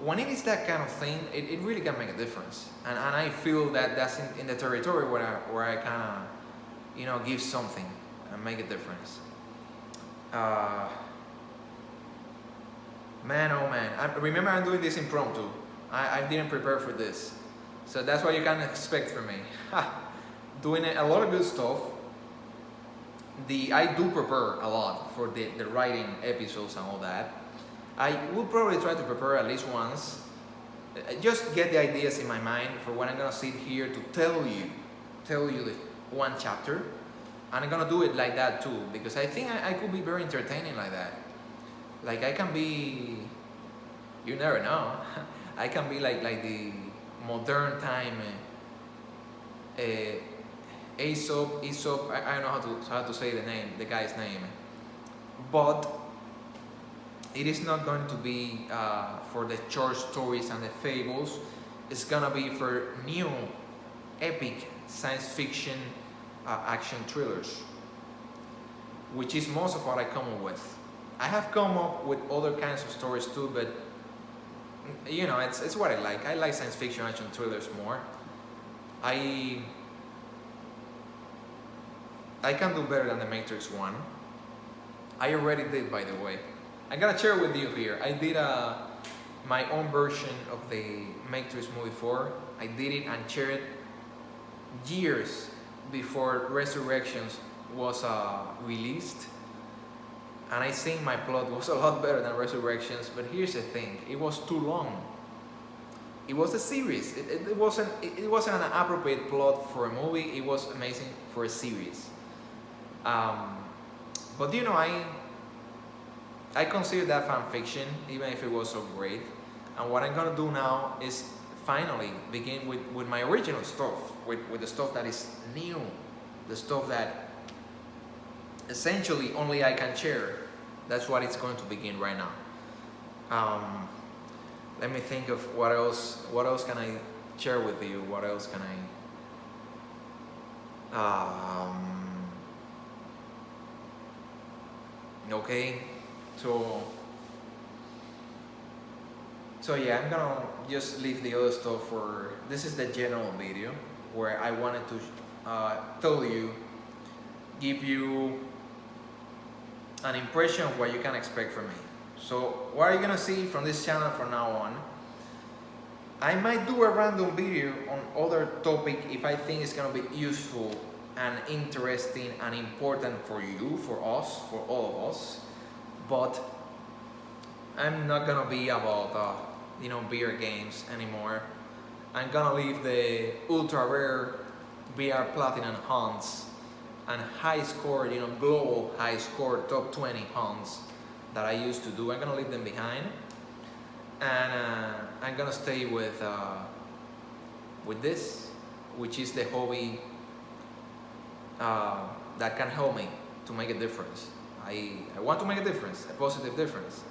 Speaker 1: When it is that kind of thing, it really can make a difference. And I feel that that's in the territory where I kind of, give something and make a difference. Man, oh man. Remember, I'm doing this impromptu. I didn't prepare for this. So that's what you can expect from me. Doing a lot of good stuff. I do prepare a lot for the writing episodes and all that. I will probably try to prepare at least once. Just get the ideas in my mind for when I'm gonna sit here to tell you the one chapter. And I'm gonna do it like that too, because I think I could be very entertaining like that. Like I can be, you never know, I can be like the modern time Aesop, I don't know how to say the guy's name, but it is not going to be for the short stories and the fables. It's gonna be for new epic science fiction action thrillers, which is most of what I come up with. I have come up with other kinds of stories too, but you know, it's what I like. I like science fiction action thrillers more. I I can do better than the Matrix one. I already did, by the way. I'm gonna share with you here. I did my own version of the Matrix movie 4. I did it and shared it years before Resurrections was released. And I think my plot was a lot better than Resurrections, but here's the thing, it was too long. It was a series. It wasn't an appropriate plot for a movie. It was amazing for a series. But you know, I consider that fan fiction, even if it was so great. And what I'm gonna do now is finally begin with my original stuff, with the stuff that is new, the stuff that essentially only I can share. That's what it's going to begin right now. Let me think of what else can I share with you? What else can I? Okay, so yeah, I'm gonna just leave the other stuff for, this is the general video where I wanted to tell you, give you an impression of what you can expect from me. So what are you gonna see from this channel from now on? I might do a random video on other topic if I think it's gonna be useful and interesting and important for you, for us, for all of us. But I'm not gonna be about you know, VR games anymore. I'm gonna leave the ultra rare VR platinum hunts and high score, you know, global high score top 20 hunts that I used to do. I'm gonna leave them behind, and I'm gonna stay with this, which is the hobby that can help me to make a difference. I want to make a difference, a positive difference,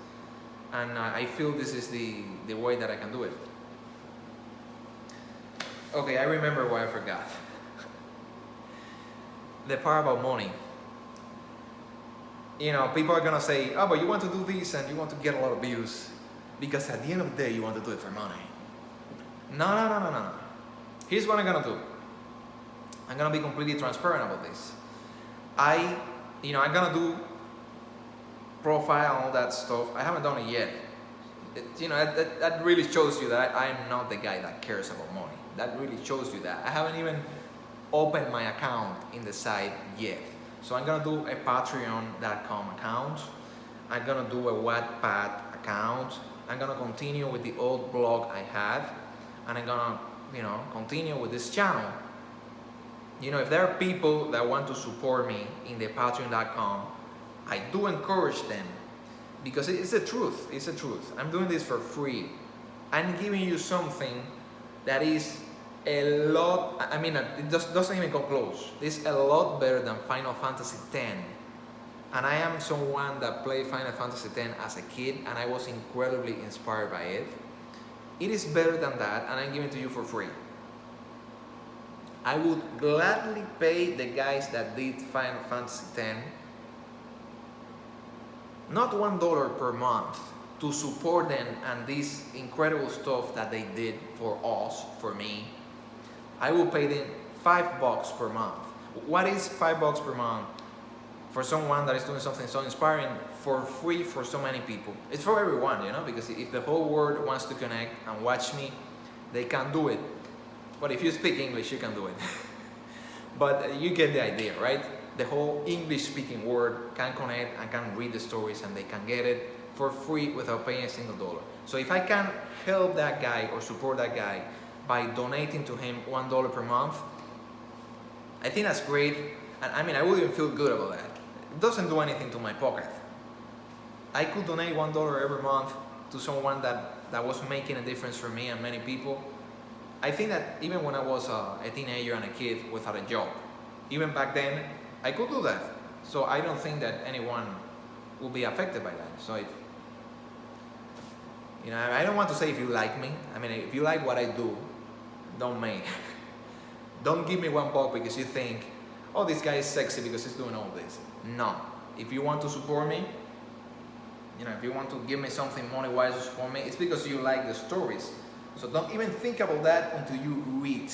Speaker 1: and I feel this is the way that I can do it. Okay, I remember what I forgot. The part about money. You know, people are gonna say, oh, but you want to do this and you want to get a lot of views because at the end of the day you want to do it for money. No. Here's what I'm gonna do. I'm gonna be completely transparent about this. I'm gonna do profile and all that stuff. I haven't done it yet. You know, that really shows you that I'm not the guy that cares about money. That really shows you that. I haven't even opened my account in the site yet. So I'm gonna do a patreon.com account. I'm gonna do a Wattpad account. I'm gonna continue with the old blog I had, and I'm gonna, you know, continue with this channel. You know, if there are people that want to support me in the patreon.com, I do encourage them, because it's the truth. It's the truth. I'm doing this for free. I'm giving you something that is a lot, I mean, it just doesn't even come close. It's a lot better than Final Fantasy X. And I am someone that played Final Fantasy X as a kid, and I was incredibly inspired by it. It is better than that, and I'm giving it to you for free. I would gladly pay the guys that did Final Fantasy X not $1 per month to support them and this incredible stuff that they did for us, for me. I will pay them $5 per month. What is $5 per month for someone that is doing something so inspiring for free for so many people? It's for everyone, you know, because if the whole world wants to connect and watch me, they can do it. But if you speak English, you can do it. But you get the idea, right? The whole English-speaking world can connect and can read the stories, and they can get it for free without paying a single dollar. So if I can help that guy or support that guy by donating to him $1 per month, I think that's great. And I mean, I would even feel good about that. It doesn't do anything to my pocket. I could donate $1 every month to someone that was making a difference for me and many people. I think that even when I was a teenager and a kid without a job, even back then, I could do that. So I don't think that anyone will be affected by that. So if, you know, I don't want to say if you like me. I mean, if you like what I do, don't don't give me $1 because you think, oh, this guy is sexy because he's doing all this. No. If you want to support me, if you want to give me something money-wise to support me, it's because you like the stories. So don't even think about that until you read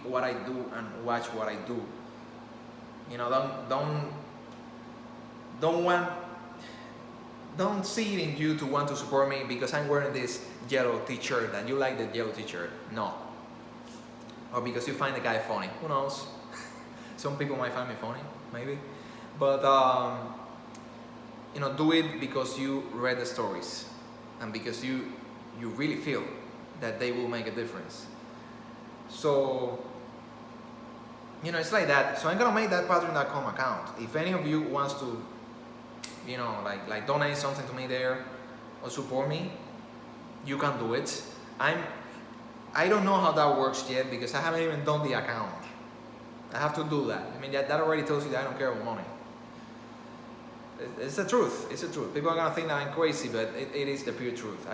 Speaker 1: what I do and watch what I do. Don't see it in you to want to support me because I'm wearing this yellow t-shirt and you like the yellow t-shirt. No. Or because you find the guy funny. Who knows? Some people might find me funny, maybe. But do it because you read the stories and because you really feel that they will make a difference. So it's like that. So I'm gonna make that Patreon.com account. If any of you wants to like donate something to me there or support me, you can do it. I don't know how that works yet because I haven't even done the account. I have to do that. I mean, that already tells you that I don't care about money. It's the truth. It's the truth. People are gonna think that I'm crazy, but it is the pure truth.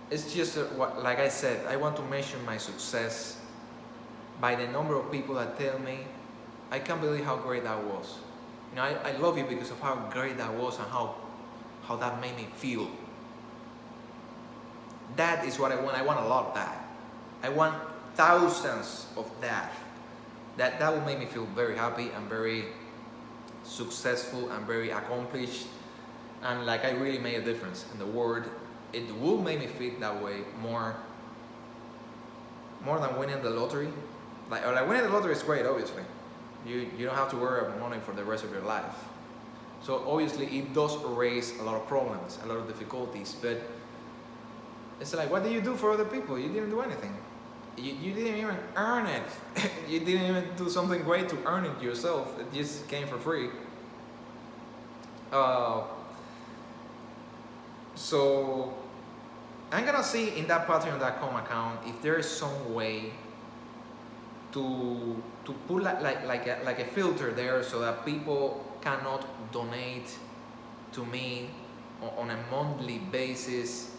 Speaker 1: It's just like I said, I want to measure my success by the number of people that tell me, I can't believe how great that was. I love you because of how great that was and how that made me feel. That is what I want. I want a lot of that. I want thousands of that. That will make me feel very happy and very successful and very accomplished, and like I really made a difference in the world. It will make me feel that way more than winning the lottery. Like winning the lottery is great, obviously. You don't have to worry about money for the rest of your life. So obviously it does raise a lot of problems, a lot of difficulties, but it's like, what do you do for other people? You didn't do anything. You didn't even earn it. You didn't even do something great to earn it yourself. It just came for free. So I'm gonna see in that Patreon.com account if there is some way to put like a filter there so that people cannot donate to me on a monthly basis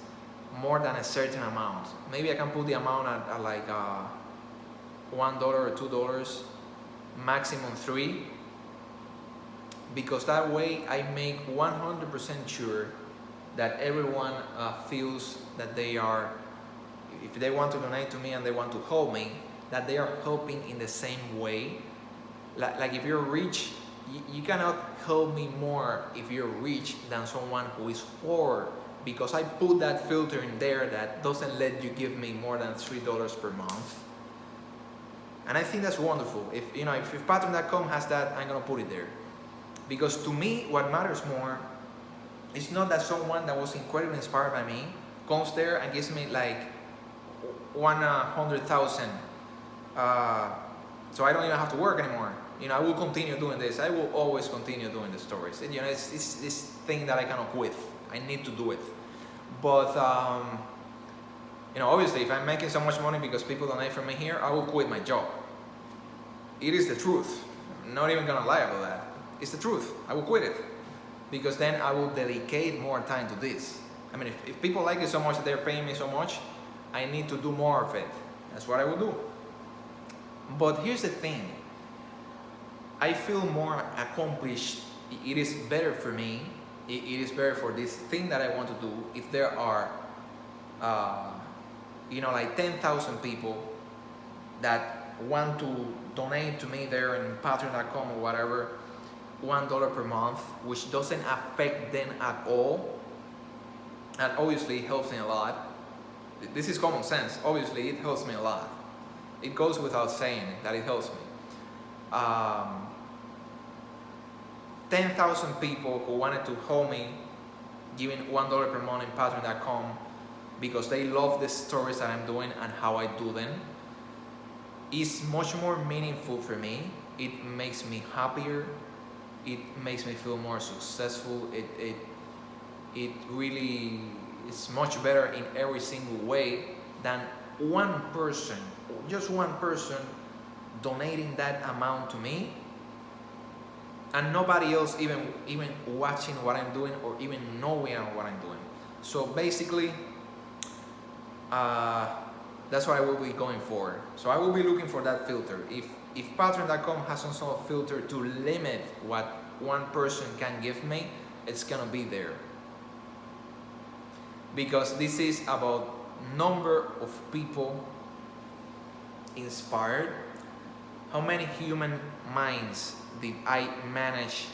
Speaker 1: more than a certain amount. Maybe I can put the amount at like $1 or $2, maximum $3, because that way I make 100% sure that everyone feels that they are, if they want to donate to me and they want to help me, that they are helping in the same way. Like if you're rich, you cannot help me more if you're rich than someone who is poor, because I put that filter in there that doesn't let you give me more than $3 per month. And I think that's wonderful. If Patreon.com has that, I'm gonna put it there. Because to me, what matters more is not that someone that was incredibly inspired by me comes there and gives me like 100,000, so I don't even have to work anymore. I will continue doing this. I will always continue doing the stories. It's this thing that I cannot quit. I need to do it. But obviously, if I'm making so much money because people donate for me here, I will quit my job. It is the truth. I'm not even gonna lie about that. It's the truth. I will quit it, because then I will dedicate more time to this. I mean, if people like it so much that they're paying me so much, I need to do more of it. That's what I will do. But here's the thing. I feel more accomplished. It is better for me. It is better for this thing that I want to do if there are, like 10,000 people that want to donate to me there in Patreon.com or whatever, $1 per month, which doesn't affect them at all, and obviously it helps me a lot. This is common sense. Obviously it helps me a lot. It goes without saying that it helps me. 10,000 people who wanted to help me giving $1 per month in Patreon.com because they love the stories that I'm doing and how I do them is much more meaningful for me. It makes me happier. It makes me feel more successful. It really is much better in every single way than one person, just one person donating that amount to me and nobody else even watching what I'm doing or even knowing what I'm doing. So basically, that's what I will be going for. So I will be looking for that filter. If Patreon.com has some sort of filter to limit what one person can give me, it's gonna be there. Because this is about number of people inspired. How many human minds did I manage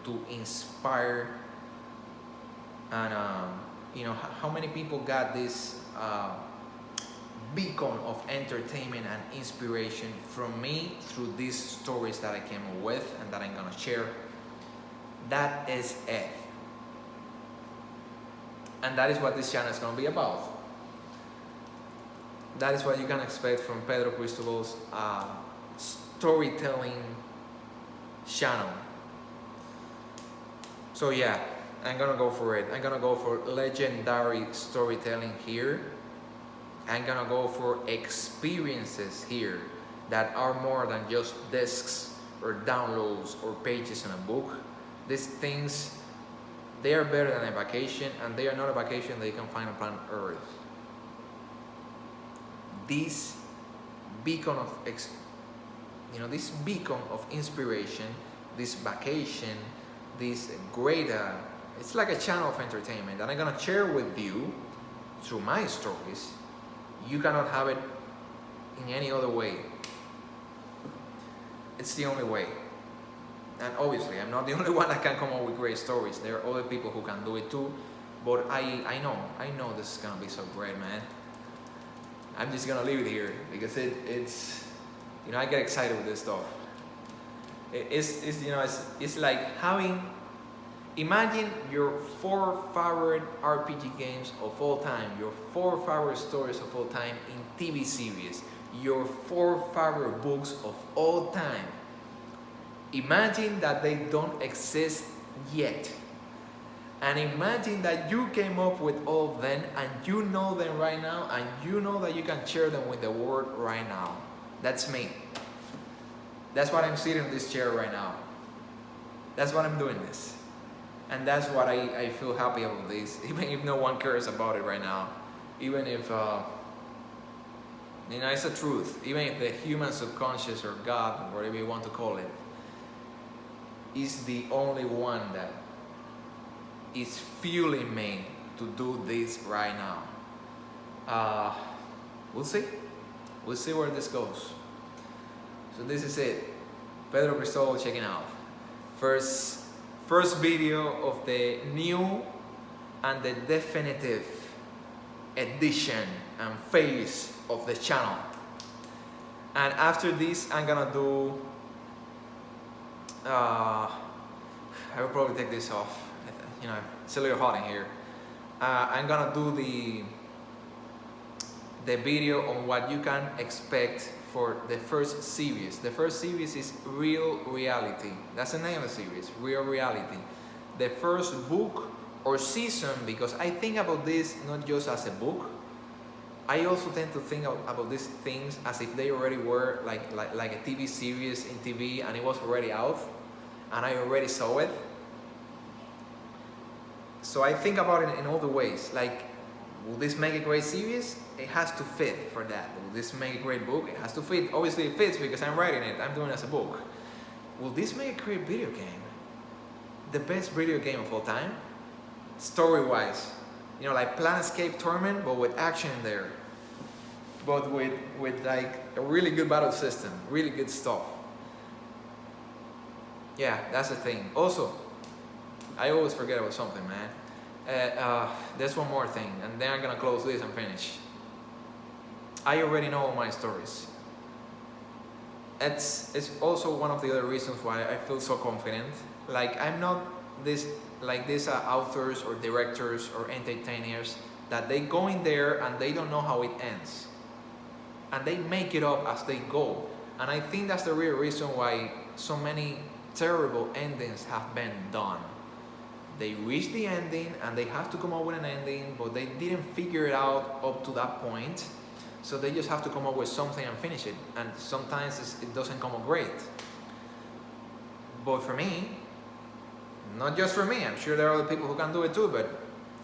Speaker 1: to inspire? And how many people got this beacon of entertainment and inspiration from me through these stories that I came up with and that I'm gonna share? That is it. And that is what this channel is gonna be about. That is what you can expect from Pedro Cristobal's storytelling channel. So yeah, I'm gonna go for it. I'm gonna go for legendary storytelling here. I'm gonna go for experiences here that are more than just discs or downloads or pages in a book. These things, they are better than a vacation, and they are not a vacation that you can find on planet Earth. This beacon of this beacon of inspiration, this vacation, this great it's like a channel of entertainment that I'm gonna share with you through my stories. You cannot have it in any other way. It's the only way. And obviously I'm not the only one that can come up with great stories. There are other people who can do it too, but I know this is gonna be so great, man. I'm just gonna leave it here because it's I get excited with this stuff. It's like having, imagine your 4 favorite RPG games of all time, your 4 favorite stories of all time in TV series, your 4 favorite books of all time. Imagine that they don't exist yet. And imagine that you came up with all of them and you know them right now, and you know that you can share them with the world right now. That's me. That's why I'm sitting in this chair right now. That's why I'm doing this. And that's what I feel happy about this, even if no one cares about it right now. Even if, it's the truth. Even if the human subconscious or God, or whatever you want to call it, is the only one that is fueling me to do this right now. We'll see. We'll see where this goes. So this is it. Pedro Cristobal checking out. First video of the new and the definitive edition and phase of the channel. And after this, I'm gonna do. I will probably take this off. It's a little hot in here. I'm gonna do the video on what you can expect for the first series. The first series is Real Reality. That's the name of the series, Real Reality. The first book or season, because I think about this not just as a book. I also tend to think about these things as if they already were like a TV series in TV and it was already out and I already saw it. So I think about it in all the ways, like, will this make a great series? It has to fit for that. Will this make a great book? It has to fit. Obviously it fits because I'm writing it, I'm doing it as a book. Will this make a great video game? The best video game of all time? Story-wise. Like Planescape Torment, but with action in there. But with like a really good battle system, really good stuff. Yeah, that's the thing. Also, I always forget about something, man. There's one more thing, and then I'm gonna close this and finish. I already know all my stories. It's also one of the other reasons why I feel so confident. Like, I'm not these authors or directors or entertainers that they go in there and they don't know how it ends. And they make it up as they go. And I think that's the real reason why so many terrible endings have been done. They reach the ending and they have to come up with an ending, but they didn't figure it out up to that point. So they just have to come up with something and finish it. And sometimes it doesn't come up great. But for me, not just for me, I'm sure there are other people who can do it too, but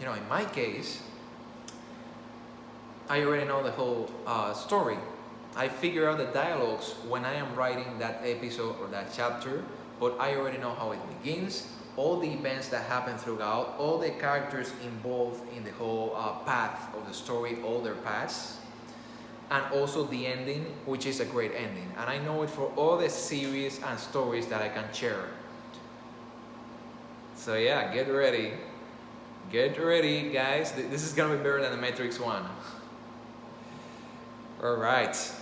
Speaker 1: in my case, I already know the whole story. I figure out the dialogues when I am writing that episode or that chapter, but I already know how it begins, all the events that happen throughout, all the characters involved in the whole path of the story, all their paths, and also the ending, which is a great ending. And I know it for all the series and stories that I can share. So yeah, get ready. Get ready, guys. This is gonna be better than the Matrix 1. Alright.